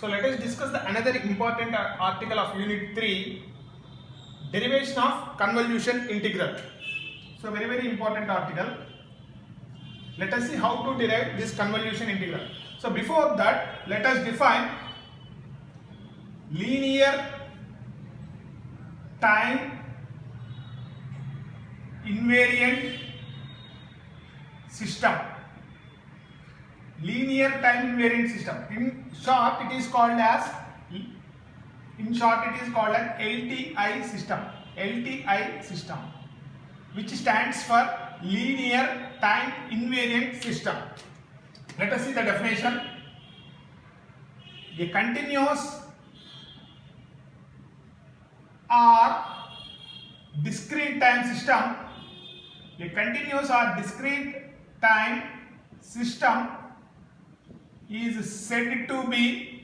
So let us discuss the another important article of Unit 3, derivation of convolution integral. So very important article. Let us see how to derive this convolution integral. So before that, let us define linear time invariant system. Linear time invariant system. In short, it is called as LTI system. LTI system, which stands for linear time invariant system. Let us see the definition. A continuous or discrete time system. A continuous or discrete time system is said to be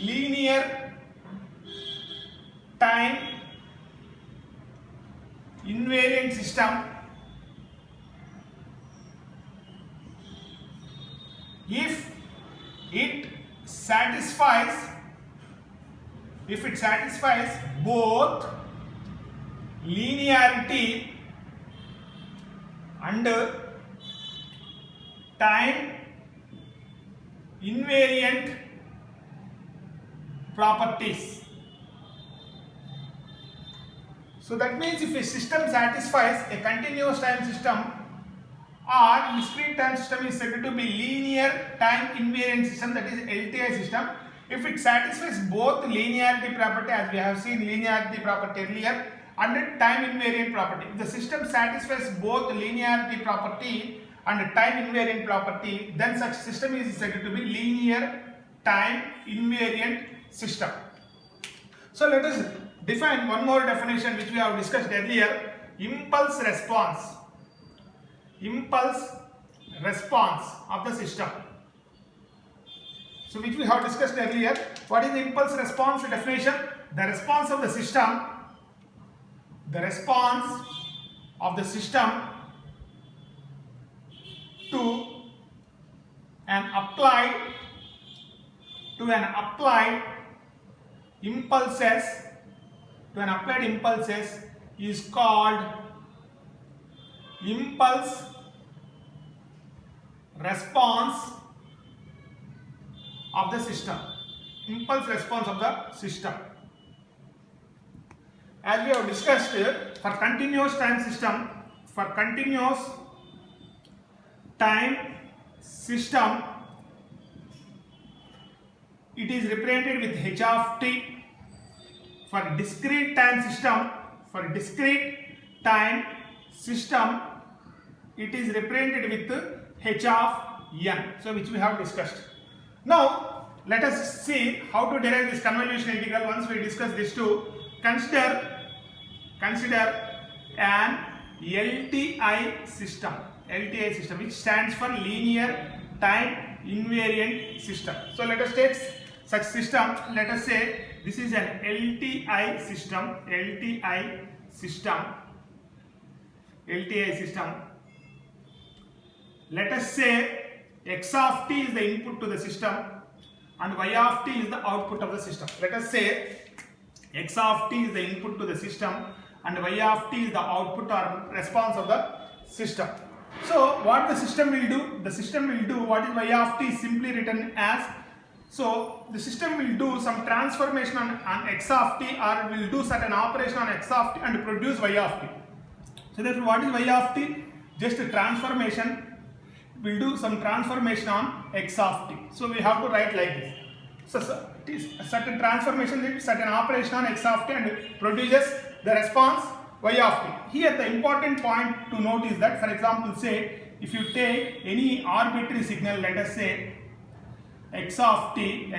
linear time invariant system if it satisfies both linearity and time invariant properties. So that means if a system satisfies a continuous time system or discrete time system is said to be linear time invariant system, that is LTI system, if it satisfies both linearity property, as we have seen linearity property earlier, and time invariant property. If the system satisfies both linearity property and time invariant property, then such system is said to be linear time invariant system. So let us define one more definition which we have discussed earlier: impulse response. Impulse response of the system. So which we have discussed earlier. What is the impulse response definition? The response of the system. The response of the system to an applied impulses is called impulse response of the system. Impulse response of the system. As we have discussed, for continuous time system, it is represented with h of t. For discrete time system, it is represented with h of n. So which we have discussed. Now let us see how to derive this convolution integral. Once we discuss this too, consider an LTI system, which stands for linear time invariant system. So let us take such system. Let us say this is an LTI system. Let us say x of t is the input to the system and y of t is the output of the system. Let us say x of t is the input to the system and y of t is the output or response of the system. So what the system will do? What is y of t is simply written as, so the system will do some transformation on x of t, or will do certain operation on x of t and produce y of t. So therefore what is y of t? Just a transformation. Will do some transformation on x of t. So we have to write like this. So it is a certain transformation, certain operation on x of t and produces the response y of t. Here the important point to note is that, for example, say if you take any arbitrary signal, let us say x of t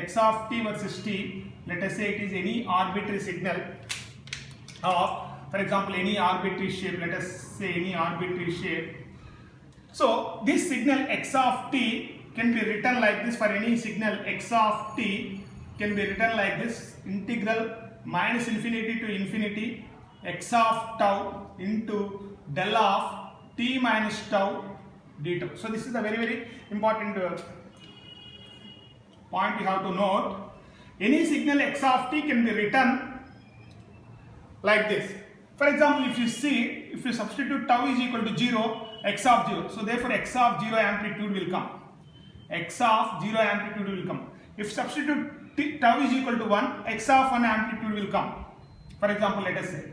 versus t, let us say it is any arbitrary signal of, for example, any arbitrary shape, let us say any arbitrary shape. So this signal x of t can be written like this. For any signal x of t can be written like this: integral minus infinity to infinity x of tau into del of t minus tau d tau. So this is a very important point you have to note. Any signal x of t can be written like this. For example, if you substitute tau is equal to 0, x of 0. So therefore x of 0 amplitude will come. X of 0 amplitude will come. If substitute tau is equal to 1, x of 1 amplitude will come. For example, let us say.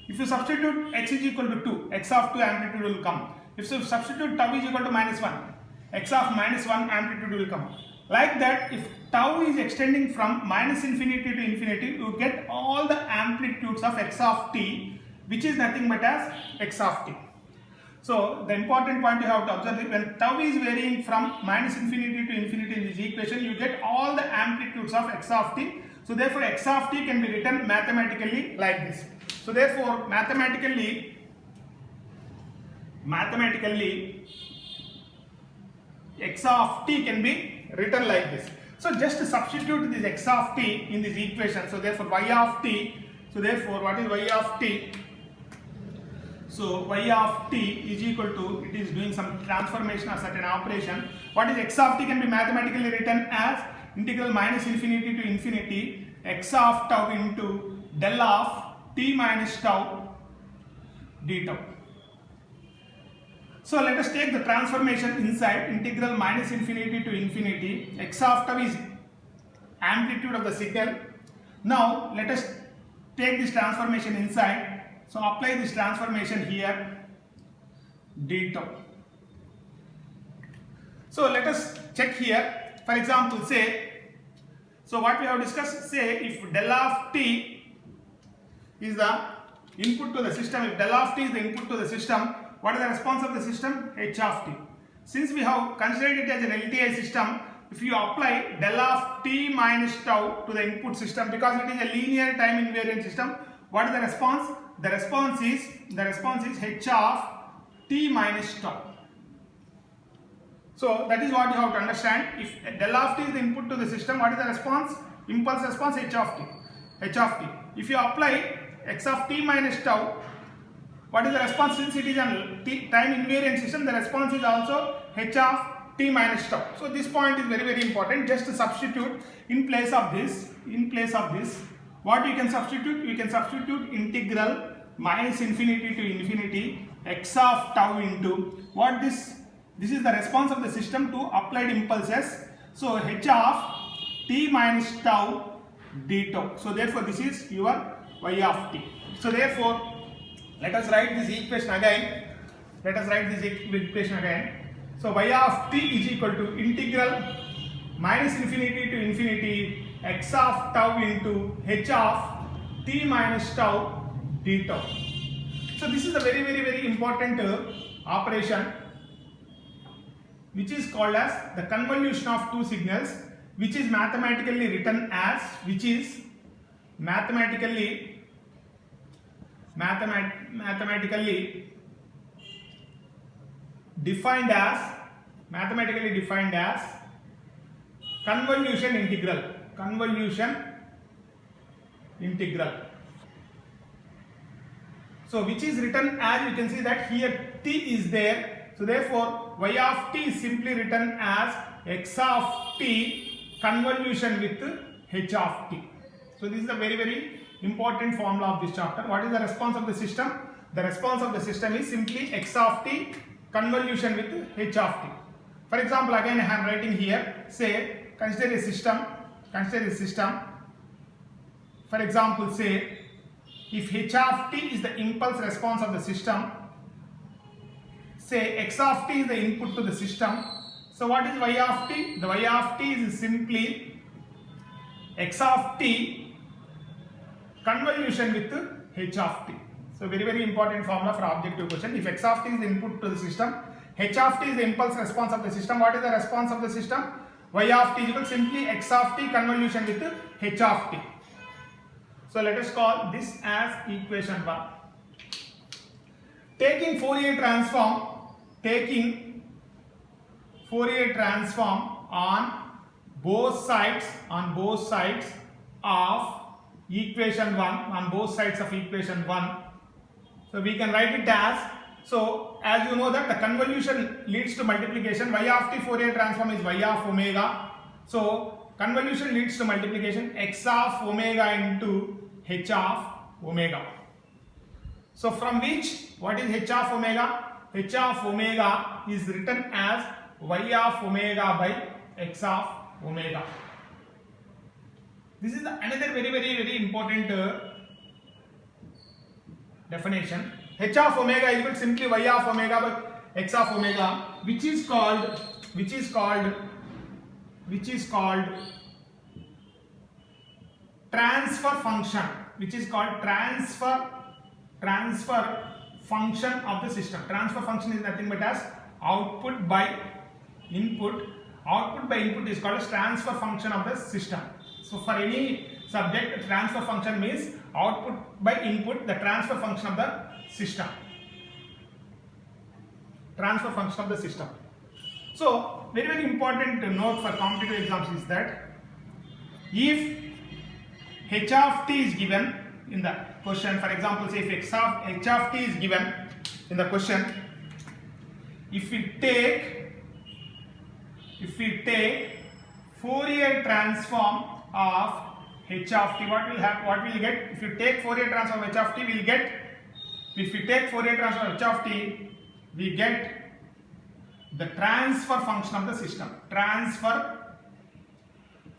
If you substitute x is equal to 2, x of 2 amplitude will come. If you substitute tau is equal to minus 1, x of minus 1 amplitude will come. Like that, if tau is extending from minus infinity to infinity, you get all the amplitudes of x of t, which is nothing but as x of t. So the important point you have to observe is when tau is varying from minus infinity to infinity in this equation, you get all the amplitudes of x of t. So therefore x of t can be written mathematically like this. So therefore mathematically x of t can be written like this. So just substitute this x of t in this equation. So therefore y of t. So therefore what is y of t? So y of t is equal to, it is doing some transformation or certain operation. What is x of t can be mathematically written as integral minus infinity to infinity x of tau into del of t minus tau d tau. So let us take the transformation inside. Integral minus infinity to infinity x of tau is amplitude of the signal. Now let us take this transformation inside. So apply this transformation here, d tau. So let us check here. For example, say, so what we have discussed, say if del of t is the input to the system, if del of t is the input to the system, what is the response of the system? H of t. Since we have considered it as an LTI system, if you apply del of t minus tau to the input system, because it is a linear time invariant system, what is the response? The response is h of t minus tau. So that is what you have to understand. If del of t is the input to the system, what is the response? Impulse response h of t. If you apply x of t minus tau, what is the response? Since it is a time invariant system, the response is also h of t minus tau. So this point is very, very important. Just to substitute in place of this, what you can substitute? You can substitute integral minus infinity to infinity x of tau into what this is the response of the system to applied impulses. So h of t minus tau d tau. So therefore this is your y of t. So therefore let us write this equation again. So y of t is equal to integral minus infinity to infinity x of tau into h of t minus tau d tau. So this is a very, very, very important operation which is called as the convolution of two signals, which is mathematically written as, mathematically defined as convolution integral. So which is written as, you can see that here t is there. So therefore y of t is simply written as x of t convolution with h of t. So this is a very, very important formula of this chapter. What is the response of the system? The response of the system is simply x of t convolution with h of t. For example, again I am writing here, say consider a system. For example, say if h of t is the impulse response of the system, say x of t is the input to the system. So what is y of t? The y of t is simply x of t convolution with h of t. So very, very important formula for objective question. If x of t is the input to the system, h of t is the impulse response of the system. What is the response of the system? Y of t is equal simply x of t convolution with h of t. So let us call this as equation 1. Taking Fourier transform on both sides of equation 1, so we can write it as, so as you know that the convolution leads to multiplication, y of t Fourier transform is y of omega. So convolution leads to multiplication x of omega into h of omega. So from which, what is h of omega? H of omega is written as y of omega by x of omega. This is another very important definition. H of omega is equal to simply y of omega by x of omega, which is called transfer function, which is called transfer function of the system. Transfer function is nothing but as output by input. Output by input is called as transfer function of the system. So for any subject, transfer function means output by input, the transfer function of the system. Transfer function of the system. So very important note for competitive exams is that if h of t is given in the question, for example, say if h of t is given in the question, if we take Fourier transform of h of t, what will you get? If you take Fourier transform of h of t, we will get, if we take Fourier transform of h of t, we get the transfer function of the system. Transfer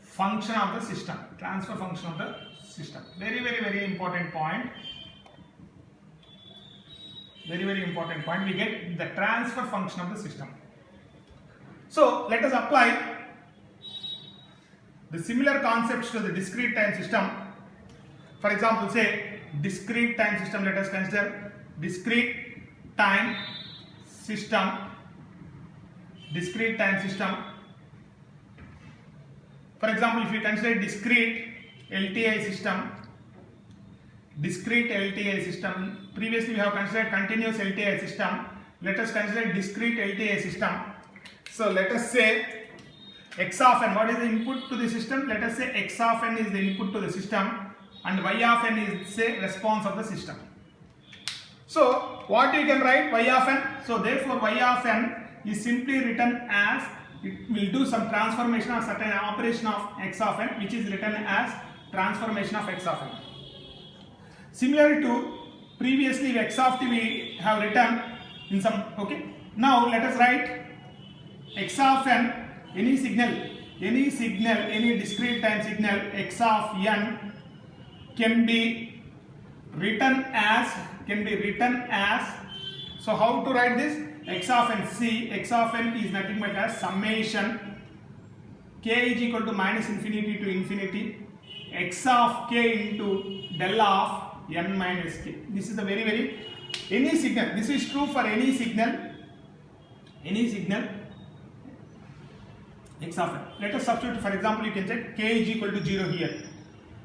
function of the system. Transfer function of the system. Very important point. Very important point. We get the transfer function of the system. So let us apply the similar concepts to the discrete time system. For example, say discrete time system. Let us consider discrete time system. Discrete time system. For example, if you consider discrete LTI system, previously we have considered continuous LTI system. Let us consider discrete LTI system. So let us say x of n, what is the input to the system? Let us say x of n is the input to the system and y of n is, say, response of the system. So what you can write? Y of n. So therefore y of n is simply written as, it will do some transformation of certain operation of x of n, which is written as transformation of x of n. Similar to previously x of t we have written in some, okay. Now let us write x of n, any discrete time signal x of n can be written as, so how to write this? X of n, see, x of n is nothing but as summation k is equal to minus infinity to infinity x of k into del of n minus k. This is the very any signal. This is true for any signal x of n. Let us substitute. For example, you can check k is equal to 0 here.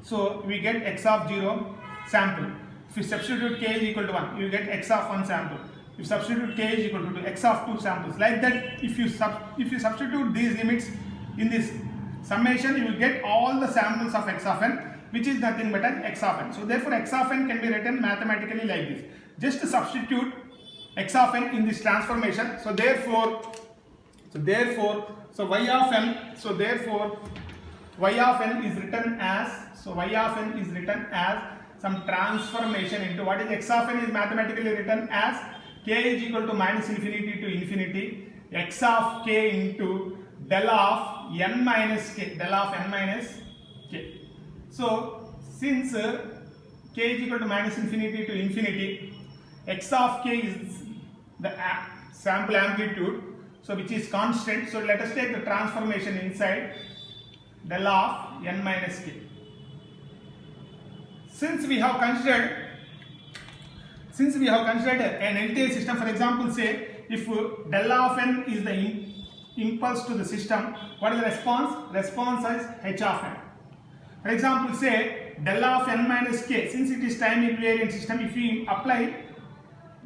So we get x of 0 sample. If you substitute k is equal to 1, you get x of 1 sample. If you substitute k is equal to 2, x of 2 samples. Like that, if you substitute these limits in this summation, you will get all the samples of x of n, which is nothing but an x of n. So therefore x of n can be written mathematically like this. Just to substitute x of n in this transformation. So therefore y of n, so therefore y of n is written as, some transformation into, what is x of n is mathematically written as k is equal to minus infinity to infinity x of k into del of n minus k, So since k is equal to minus infinity to infinity, x of k is the sample amplitude, so which is constant. So let us take the transformation inside del of n minus k. Since we have considered an LTI system, for example, say if del of n is the impulse to the system, what is the response? Response is h of n. For example, say del of n minus k, since it is time invariant system, if we apply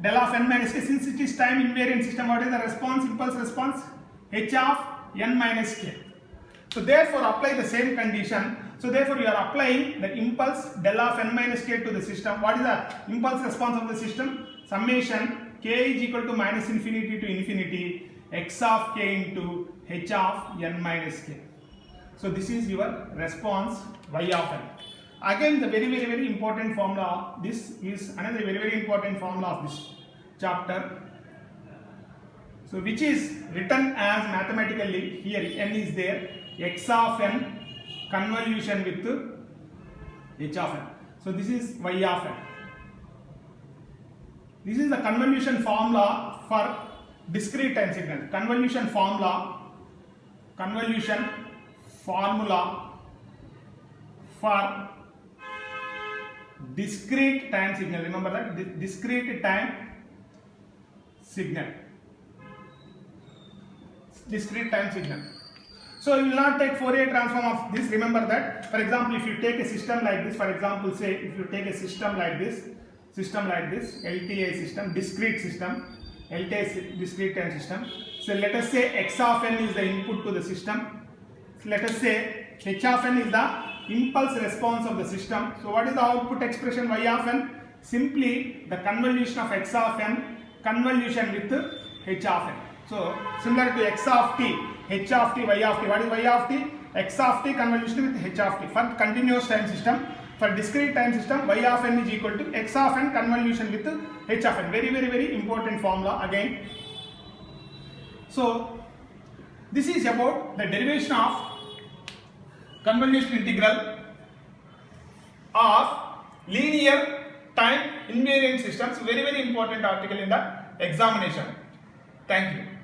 del of n minus k, since it is time invariant system, what is the response, impulse response? H of n minus k. So therefore apply the same condition. So therefore you are applying the impulse del of n minus k to the system. What is the impulse response of the system? Summation k is equal to minus infinity to infinity x of k into h of n minus k. So this is your response y of n. Again, the very important formula. This is another very important formula of this chapter. So which is written as mathematically here n is there, x of n convolution with h of n. So this is y of n. This is the convolution formula for discrete time signal. Convolution formula for discrete time signal. Remember that, discrete time signal. Discrete time signal. So you will not take Fourier transform of this. Remember that. For example, if you take a system like this, for example, say if you take a system like this, LTA system, discrete system, LTA discrete time system. So let us say x of n is the input to the system. So let us say h of n is the impulse response of the system. So what is the output expression y of n? Simply the convolution of x of n convolution with h of n. So similar to x of t, h of t, y of t. What is y of t? X of t convolution with h of t. For continuous time system, for discrete time system, y of n is equal to x of n convolution with h of n. Very important formula again. So this is about the derivation of convolution integral of linear time invariant systems. Very important article in the examination. Thank you.